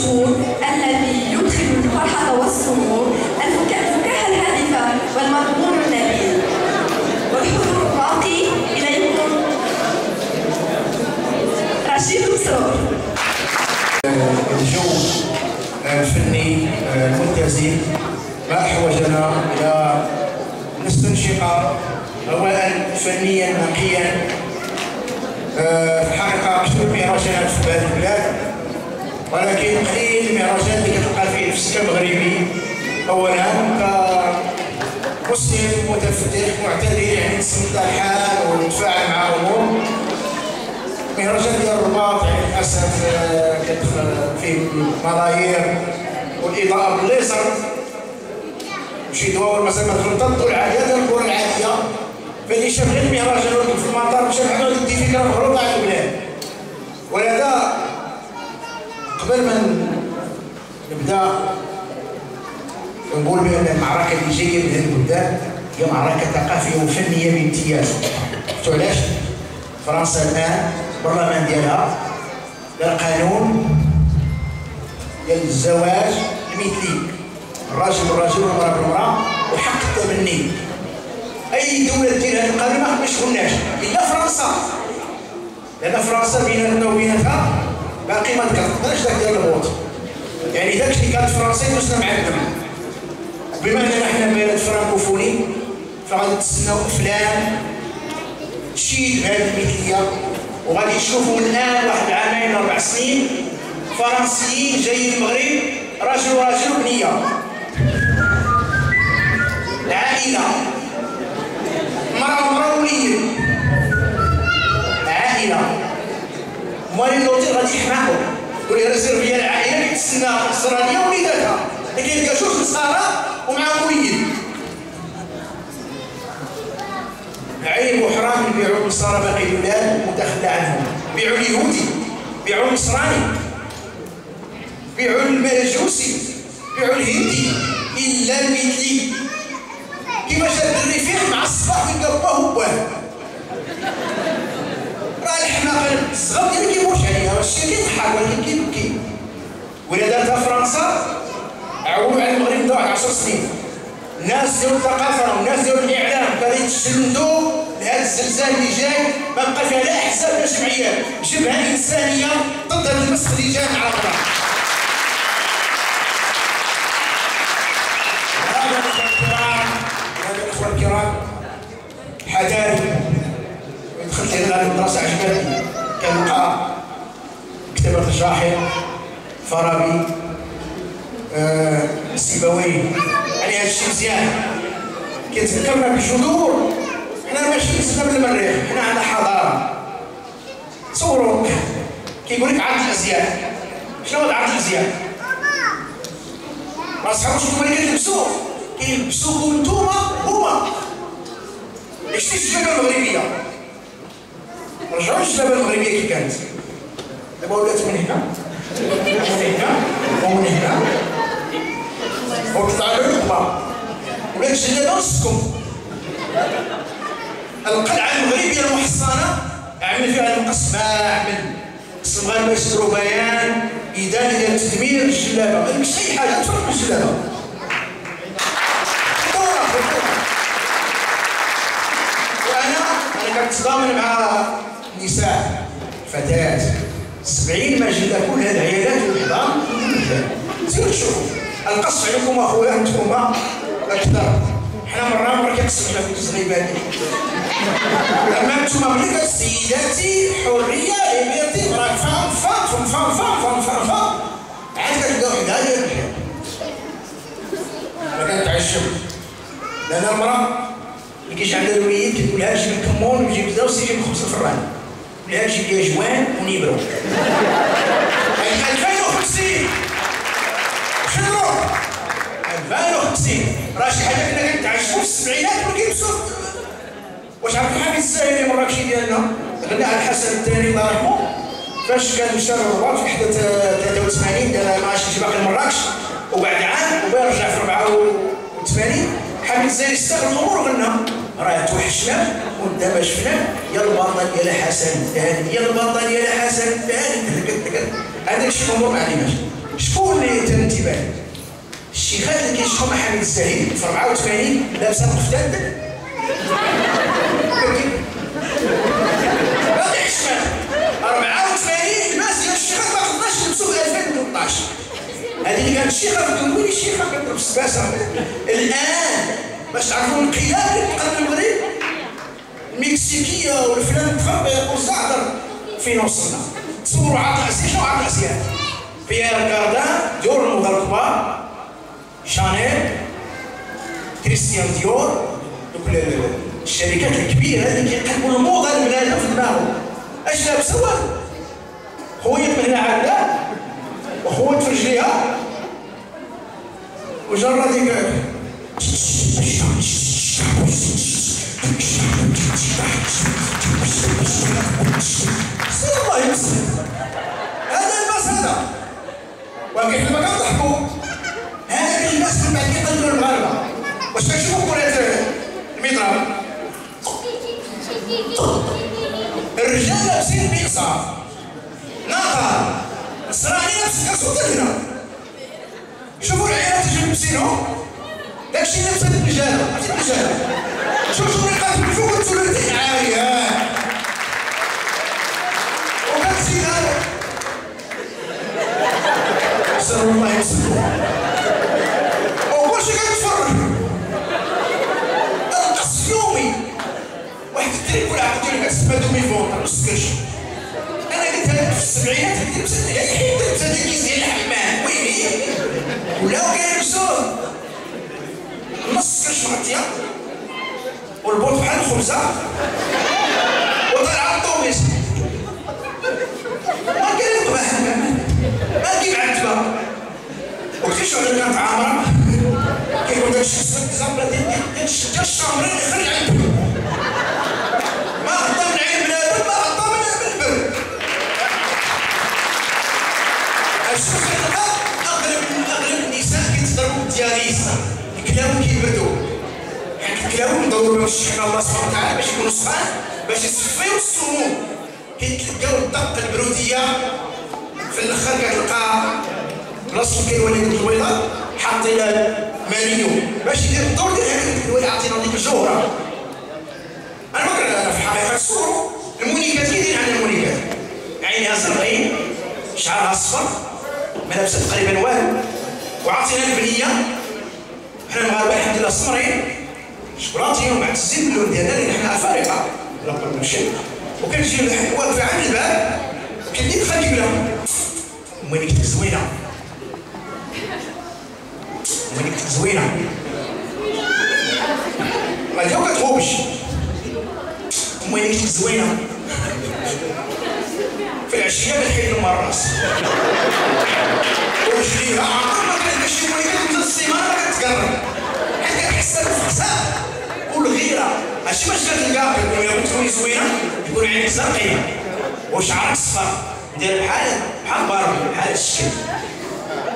الدستور الذي يدخل الفرحة والسرور، الفكاهة الهادفة والمضمون النبيل. والحضور الراقي إليكم رشيد مسرور. الجو الفني المتزن ما أحوجنا إلى نستنشق هواء فنيا نقيا. في الحقيقة كثر المهرجانات في هذه البلاد، ولكن قليل المهرجانات اللي كتلقى فيه نفسك مغربي أولا كمسلم متفتح معتدل، يعني تسمى الحال ونتفاعل مع الأمور. مهرجان ديال الرباط يعني للأسف كتدخل فيه الملايير والإضاءة بالليزر، شي دواور مثلا تدخل تضو العادية ديال الكرة العادية، فاللي شاف غير المهرجان وقف في المطار مشى معاه يدي فكرة مغلوطة على البلاد. ولهذا قبل ما نبدا نقول بأن المعركة اللي جاية من هذه البلدان هي معركة ثقافية وفنية بامتياز. عرفتوا علاش؟ فرنسا الآن البرلمان ديالها دار قانون ديال الزواج المثلي، الراجل بالراجل والمرأة بالمرأة وحق التبني. أي دولة دير هذا القانون ما قلناش إلا فرنسا، لأن فرنسا بيناتنا وبيناتها باقي ما تقدرش داك ديال الفوت، يعني داك اللي كانت فرنسا يدوزنا معاكم. بما أننا حنا بلد فرانكوفوني فغادي تستناو أفلام تشيد بهذه المثلية، وغادي تشوفوا الآن واحد عامين 4 سنين فرنسيين جايين المغرب راجل وراجل وبنية، العائلة مرأة ومرأة وليد، عائلة. موالين لوطيل غادي يحماقوا يقول ريزيرفيا العائلة اللي تستنى أسرانية وليداتها، ما كيلقاش جوج نصارى ومعاهم وليد. عيب وحرام يبيعوا النصارى باقي البلاد متخلى عنهم، بيعوا اليهودي، بيعوا النصراني، بيعوا المجوسي، بيعوا الهندي، إلا المثلي. كيفاش هاد الرفيق مع الصباح ويلقى باه راه الحماقه الصغار ديالو كيموت عليها، الشيء كيضحك ولكن كيبكي. ولهذا تا فرنسا عولوا على المغرب واحد 10 سنين، الناس ديال الثقافه والناس ديال الاعلام غادي يتسندوا لهذا الزلزال اللي جاي، ما بقى فيها لا احزاب لا جمعيات، جبهه انسانيه ضد هذا المسخ اللي جاي على الارض. هذا الاخوه الكرام حذاري. دخلت هنا المدرسه عجبتني، كنلقى مكتبه الجاحظ، فارابي، سيبويه، يعني هذا الشيء مزيان كيتذكرنا بالجذور. حنا ماشي نسنا بالمريخ، حنا عندنا حضاره. تصوروا كيقول لك عرض الازياء، شنو هو عرض الازياء؟ ما صحابوش نتوما اللي كتلبسوه، كيلبسوكم نتوما هما. شتي الجبهه المغربيه؟ رجعوا الجبهه المغربيه كي كانت، دابا ولات من هنا ومن هنا ومن هنا وتطلع الرقبه، ولات الجلابه نصكم. القلعه المغربيه المحصنه عمل فيها المقسمه، عمل المغاربه يصدروا بيان اداري ديال تدمير الجلابه، ما يمكنش اي حاجه تفرق الجلابه. وانا كنتضامن مع النساء فتيات 70 مجله كل هذه العيادات والحضان، سيروا تشوفوا القص عليكم اخويا انتم اكثر. حنا مره كنقسم على في الصغيبات، اما انتم ملي سيداتي حريه ليبرتي راك فام فام فام فام فام فام فام عاد كتلقاو حدايا ديال الحياه. انا كنتعجب لان المراه اللي كيجي عندها الوليد كتقول لها جيب الكمون وجيب كذا وسيجيب خبز الفران، لها جيب ليها جوان ونيبرو. 2050 شنو؟ 2050 راه شي حاجه كنا كنتعجبوا في السبعينات ولا كيلبسوا. واش عرفتوا حميد الساهلي المراكشي ديالنا غنى على الحسن الثاني الله يرحمه فاش كان مشى للرباط في حدة 83 دار ماشي باقي لمراكش، وبعد عام ويرجع في 84 حميد الساهلي استغل الامور وغنى راه توحشنا ودابا شفنا يا البطل ديال حسن الثاني، يا البطل ديال حسن الثاني. هذاك الشيء الامور ما عليناش. شكون اللي تم انتباهي؟ الشيخات اللي كيشوفوا محمد الزاهد في 84 لابسه مفتد باقي عشمان 84 الناس ديال الشيخات ما خدناش لبسوا في 2013. هذه اللي كانت الشيخه في الدنيا الشيخه كتضرب السباسه. الان باش تعرفوا القيام اللي تقدم المغرب المكسيكيه والفلان تخبى يقول زعتر فين وصلنا. تصوروا عاد الاسيا شنو عاد الاسيا؟ بيير كاردان ديور الموضه الكبار شانيل كريستيان ديور دوك الشركات الكبيره اللي كيقلبوا الموضه البلاد في دماغهم. اش لابسه والو خويا من هنا عاد لا وخوات في رجليها وجرى ديك الله يمسك هذا الباس هذا ولكن حنا ما كنضحكوا. هذاك الناس من بعد كيقلدوا المغاربه. واش كتشوفوا كرة المضرب الرجال لابسين ميكسار ناقه الصراحه لابس كاسوطه هنا. شوفوا العيالات اللي لابسينهم داكشي اللي لابسه الرجاله عرفتي الرجاله شوفوا ريقات من فوق الثلاثين عاليه وكتزيد هذا نسأل الله يسلمك وكلشي كيتفرج. القص يومي واحد الدري كل عقد ديالو كتسمى دومي فونطر نص كرش. انا قلت هذاك في السبعينات هذيك لبست حيت لبست هذاك كيس ديال الحمام ويلي ولاو كيلبسوه نص كرش مغطيه والبوط بحال الخبزه وطالعه الطوميس ما كيريقبها ما كيمعتبها. وكيفاش اللي كانت عامره كيقول داك الشخص الزنبله ديال الشامرين يخرج عنده ما غطى من عين بنادم ما غطى من البر. الشوف اغلب النساء كيتضربوا بالدياليز الكلاوي كيبردوا حيت الكلاوي مدور بهم الشحن الله سبحانه وتعالى باش يكونوا سخان باش يصفيو السموم. كيتلقاو الدق البروديه في الاخر كتلقى بلاصه الكيوانين البيضاء حاطين ماريو باش يدير الدور ديال هذيك الكيوان عطينا ديك الجوهره. انا ما كنعرف في حقيقه الصور المونيكات كاينين عندنا المونيكات عينيها زرقين شعرها اصفر ما لابسه تقريبا والو وعطينا البنيه. حنا المغاربه الحمد لله سمرين شكلاطيين ومعتزين باللون ديالنا لان حنا افارقه لا نقول من شيء. وكنجي واقفه عند الباب وكندير خليك لهم وينك زوينه وينك زوينه ما جاو كتغوبش وينك زوينه في العشيه كتحيد لهم الراس ورجليها عمرها ما كانت شي وينك من السيمانه ما كتقرب حيت كتحس بالفحصاء والغيره. ماشي باش كتلقى كيقولوا تكوني زوينه يكون عينيك زرقيه وشعرك صفر داير بحال باربي بحال الشكل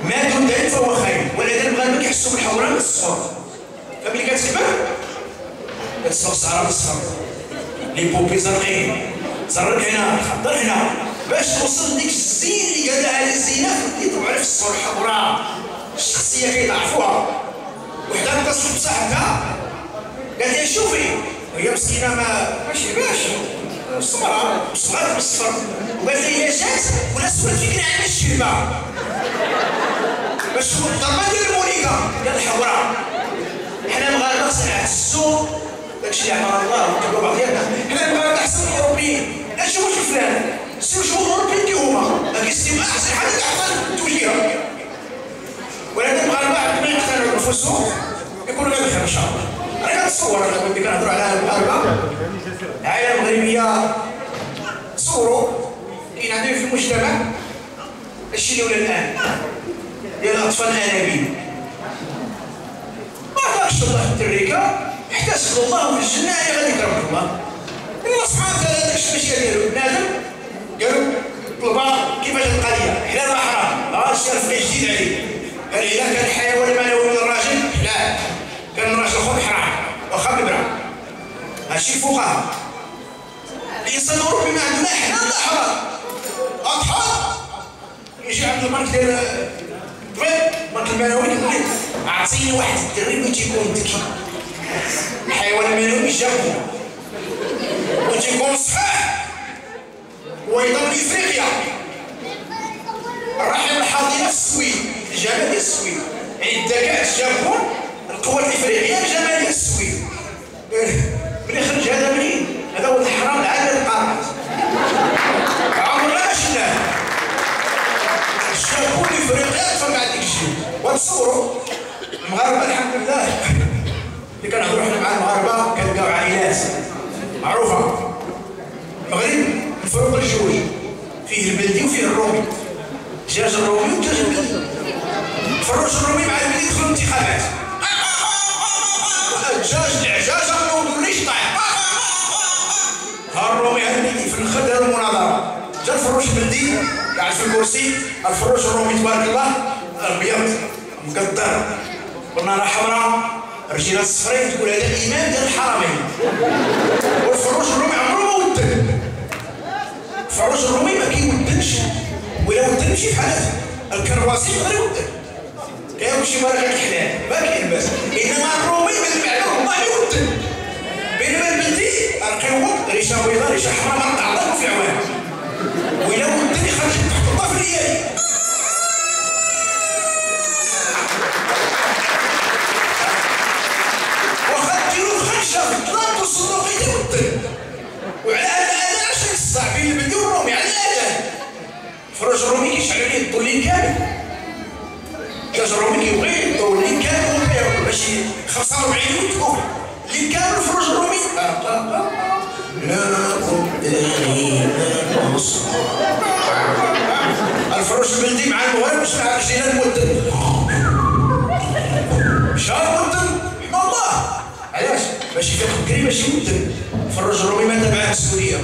ما دون ذلك فهو خير. ولهذا المغاربه كيحسوا بالحمراء والصفر فملي كتكبر كتصبغ شعرها بالصفر لي بوبي زرقين زرق هنا خضر هنا باش توصل لديك الزين اللي قال لها الزينه اللي طبعا في الصور الحمراء الشخصيه كيضعفوها. وحده اتصلت بصاحبها قال لها شوفي وهي مسكينه ماشي باش الصبرة وصغرت بالصفر وقالت لي هي جات ولا سولت فيك على الشيبه باش تكون الضربه ديال المونيكا ديال الحمراء. حنا المغاربه كنعزو داكشي اللي عطانا الله ونكبروا بعضياتنا. حنا المغاربه احسن من الاوروبيين. لا تشوفوا شي فلان شوفوا الاوروبيين كي هما كيستيو احسن حاجه كيعطيو التوجيه. ولكن المغاربه عندما يقتنعوا بنفسهم يكونوا بخير ان شاء الله. انا كنتصور انا كنت كنهضروا على المغاربه العائله المغربيه تصوروا كاين عندنا في المجتمع الشيء اللي ولا الان ديال الاطفال الانابيب ما عطاكش الله التريكه احتسب الله في الجنه هي غادي يكرمك الله. الله سبحانه وتعالى داك الشيء باش كيديروا بنادم قالوا طلبه كيفاش القضيه حلال ولا حرام الشرف جديد عليه قال اذا كان الحيوان المنوي من الراجل حلال كان الراجل خذ حرام واخا ببرا هادشي الفقهاء. الانسان الاوروبي ما عندنا حلال لا حرام اضحى يجي عند البنك ديال مارك المنوي كيقول لك عطيني واحد الدري بغيت يكون ذكي. الحيوان المنوي جابو بغيت يكون صحيح ويضل افريقيا. الرحم الحاضنه في السويد، الجمال ديال السويد، يعني الذكاء الجابون، القوى الافريقيه الجمال ديال السويد. ملي خرج هذا منين؟ هذا هو الحرام العالمي للقارات. عمرنا ما شفناه. الجابون افريقيا تفهم على ديك الشيء. وتصوروا المغاربه الحمد لله اللي كنهضروا حنا مع المغاربه كنلقاو عائلات معروفه. المغرب مفروق الجوج، فيه البلدي وفيه الرومي. الدجاج الرومي والدجاج البلدي. الفروج الرومي مع البلدي يدخلوا الانتخابات. الدجاج العجاج ما نقولوليش طايح. ها الرومي ها البلدي في الاخر داروا مناظره. جا الفروج البلدي قاعد في الكرسي، الفروج الرومي تبارك الله ابيض مقدر والنار حمراء رجيله صفرين تقول هذا الامام ديال الحرمين. والفروج الرومي عمره ما ودن. الفروج الرومي ما كيودنش، ولا ودن شي بحال الكرواسي يقدر يودن. كاين شي مرة الحلال ما كاين باس، انما الرومي بالمعلوم والله يودن. بينما البلدي القيوط ريشه بيضاء ريشه حمراء ما تعطيهم في عوام، ولا ودن يخرج تحت الله في الليالي. واخا ديرو خنشه في الظلام توصلوا غير يودن. وعلى هذا الاذان اش يصح بين البلدي والرومي على الاذان. الفروج الرومي كيشعلوا ليه الضو كامل. الدجاج الرومي كيبغي الضو الليل كامل وهو كياكل ماشي 45 يوم الليل كامل. الفروج الرومي الفروج البلدي مع المغرب باش مع الرجيله المودن. شهر مودن رحمه الله. علاش؟ باش يفيق بكري باش يودن. الفروج الرومي ما تبعها السوريه.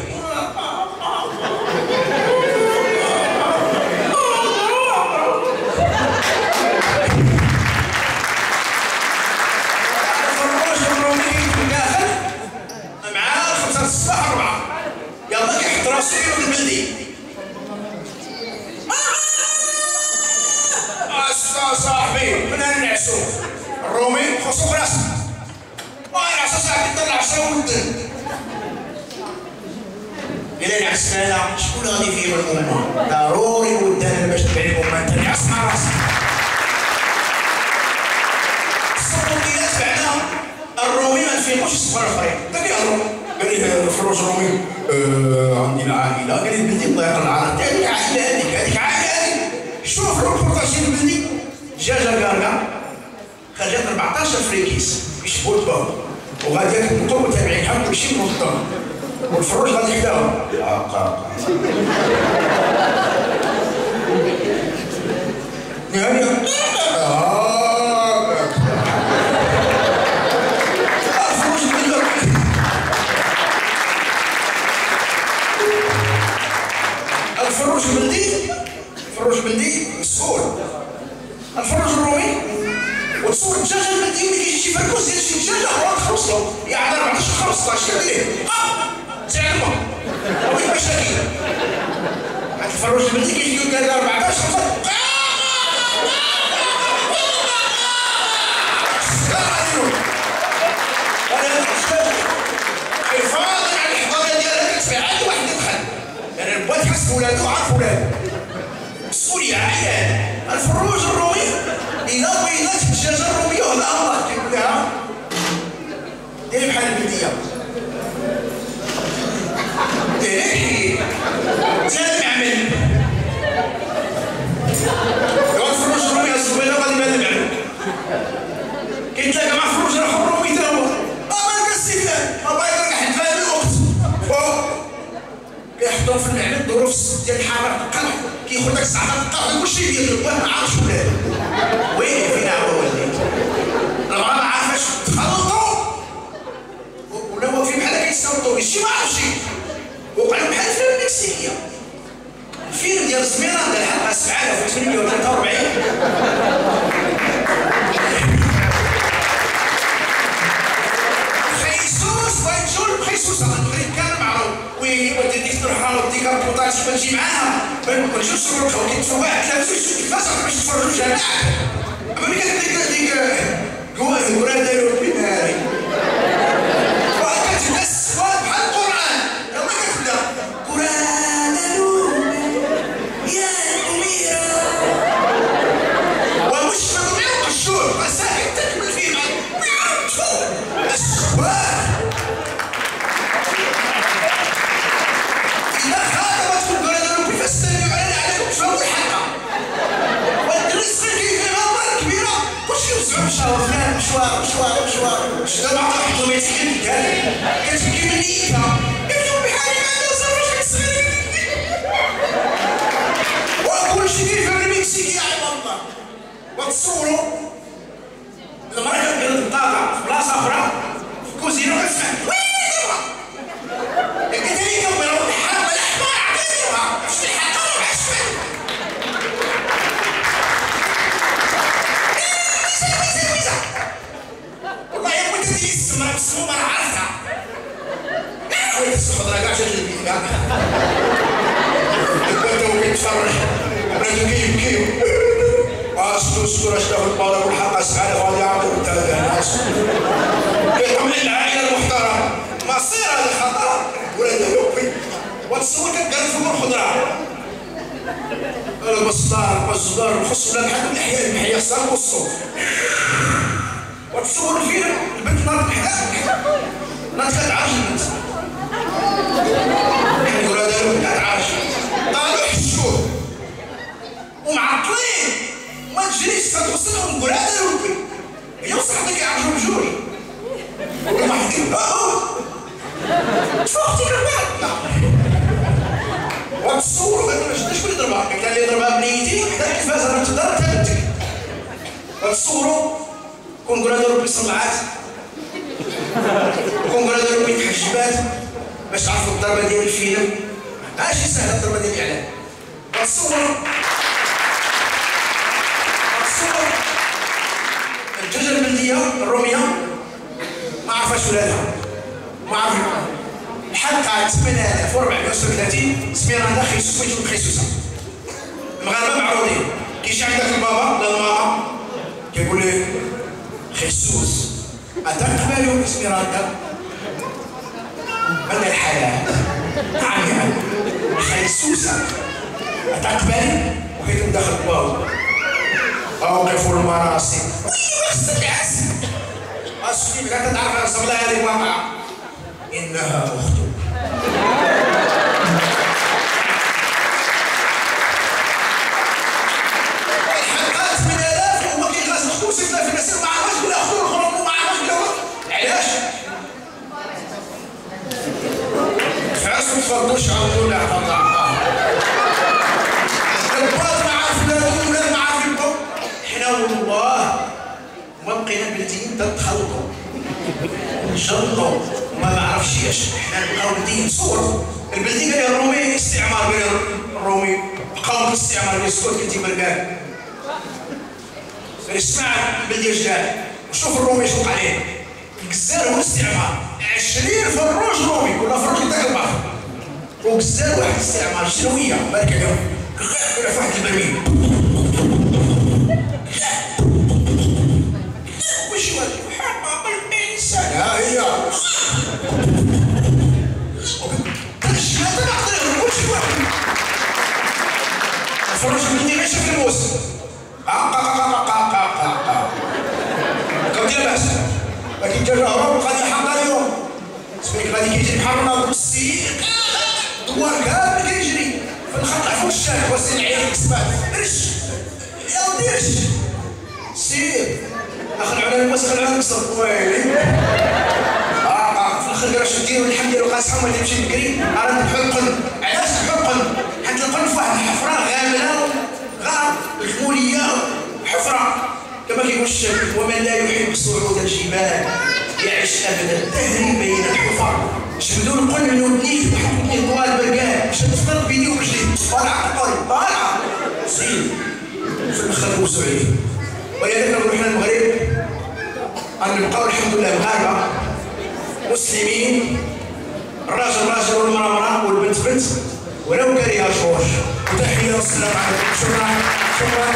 الصباح 4 يلا كيحط راسو ينوض البلدي. صاحبي من هنا نعسو الرومي خصو راسو نعسو صاحبي طلع عشا ودن. إلا نعسنا لا شكون غادي فيه الأمة؟ ضروري ودان باش تبع الأمة أنت نعس مع راسك. الصبر اللي تبعنا الرومي ما نفهموش الصبر الآخرين. تا كيهضروا قال لي الفروج الرومي عندنا عائله. قال لي البلدي الله يقل العرض هذيك عائله هذيك عائله هذيك. شوف الروبورتاج ديال البلدي دجاجه كاركا خرجت 14 فريكيس يشبوا الباب وغادي يكبطوا متابعينها كلشي منظم والفروج غادي يحداهم. يعني الفروج البلدي مسؤول. الفروج الرومي وتصور الدجاج البلدي ملي كيجي شي فركوس ديال شي دجاجه هو تخلصلو يعطي 14 15 كيدير تعلموا وين المشاكل. هاد الفروج البلدي كيجي يقول لك 14 حفاظا على الحضاره ديالك كتبيع عاد واحد يدخل يعني البوات يحس بولادو عارف ولادو. مسؤولية عيان. الفروج الرومي إلا بيضات الدجاجة الرومية ولا الله كيقول لها ديري بحال البلدية. ديري زاد معمل. إوا الفروج الرومي الزوينة غادي يبان المعلوم. كيتلاقى مع فروج الرومي تا هو. مالك السي فلان الله يبارك حد فاهم الوقت. كيحطوه في المعمل الظروف ديال الحراره القمح كياخذ داك 19 دقيقه كلشي ديال الواه ما عارفش ولاد وين فين هو وليد. المراه ما عارفاش تخلطوا ولا واقفين بحال كيتصاوبوا شي ما عرفش وقعوا بحال الفيلم المكسيكيه. الفيلم ديال الزميره ديال الحلقه 743 خيسوس بايتشول خيسوس المغرب كان معروف وي وديك تروحها وديك البوطات ما تجي معاها ما نجوش نروحو كيتفوا واحد ثلاث زوج كيفاش باش تفرجوا جماعه اما ملي كانت ديك القران داروا بالنهاري وكتبدا الصفات بحال القران يلا كتبدا قران يا أميرة ومش مطبيع الشور مساكن تكمل فيه الصباح إذا خاطبت في البلد الأوروبي فاستمعوا عليكم فهموا الحلقة والرزق كيف غامرة كبيرة كلشي يوزعوا مشاور فلان مشوار شدا بعض واحد ما يتكلم كتبكي من نيتها كتقول بحالي ما عندها زوج صغيرين وكلشي كيف المكسيكي يا عباد الله وتصوروا المرأة كتقلب الطاقة في بلاصة أخرى في كوزينة وكتسمع وين دابا قلت لي كنبغيو الحرب الأحمر عطينيوها شتي الحلقة ولا عشفان ميزة والله يا بنت ديالي السمرة بالسموم أنا عارفها وين الخضرة كاع جات لي كاع كنتو كيتفرج ولادو كيبكيو اسكو اش داخل البالة والحلقة سعادة غادي يعملوا بالثلاثة ناس كيحمل العائلة المحترمة مصير هذا الخطأ ولاد يوبي وتصور كتقال فوق الخضرة البصدار نخصو ولا بحال المحيا صار نقصو وتصور فينا البنت ناضت بحالك ناضت كتعرج البنت نقول هذا كتعرج طالوا حشوه ومعطلين ما تجريش فتوصلهم نقول هذا يوبي هي وصحتك يعرجوا بجوج وما حكيم تفوقتي كالبعض وتصوروا قالوا شكون اللي ضربها؟ قلت لها اللي ضربها بنيتي حتى كيفاش راه تضرب حتى بنتك وتصوروا كون نقول هذا ربي صنعات كون نقول هذا ربي تحجبات باش تعرفوا الضربه ديال الفيلم ماشي سهله الضربه ديال الاعلام وتصوروا الجوجه البلديه الروميه ما عرفاش ولادها ما عرفوا الحلقه 8436 سميراندا خيسوس خيسوسه المغاربه معروضين كيجي عندك البابا لا الماما كيقول لي خيسوس اتقبل سميراندا بدل الحياه نعم خيسوسه اتقبل وكيتم داخل الباب اوقف المراسم ويخصك عسل اسكي بلا تعرف الصبله هذه الواقعه انها اختك الحلقات من الاف وهو كيغاز اختو 6000 ناس ما عرفش ولا اختو الخروج ما عرفش ولا علاش فعسوا تفضلوش عاودوا لي عطا الباط ما عارف ولادو ولا ما عارف يبقوا حنا والله ما بقينا بلديين تتخلطوا نشرطوا وما نعرفش حنا نبقاو بلديين صور البلديه قال الرومي استعمار قال الرومي بقاو الاستعمار اللي سكوت كنتي مرقان اسمع البلديه جداد وشوف الرومي يشوق عليه الجزائر هو الاستعمار 20 فروج رومي كل فروج يداك البحر وجزائر واحد الاستعمار شنو هي بارك عليهم كل في واحد البرميل وش هو حرب الانسان ها هي هذا نقدر وش هو الفروج البلديه ماشي في الموسم كم باس لكن جرهم غادي يحق اليوم سميك غادي كيجي بحال ناض بالسيق دوار كامل كيجري في الخط فوق الشارع وسيل العيال كسبات رش يا ودي رش سير اخلعوا على الموس خلعوا على المصر ويلي في الاخر قالوا شديروا اللحم ديالو قاصحه وما تمشي بكري راه نذبحوا القن علاش نذبحوا القن؟ حيت القن في واحد الحفره غامره غار الخموليه حفره كما كيقول الشعر ومن لا يحب صعود الجبال يعيش ابدا الدهر بين الحفر شدوا القن من ودنيك وحطوا لي طوال برقان باش تفطر بيدي ورجلي طالعه زين في الاخر نوسوا عليه ولذلك لو رحنا المغرب غنبقاو الحمد لله مغاربه مسلمين الراجل راجل والمراه مراه ولو كره شوش. وتحيه والسلام عليكم. شكرا.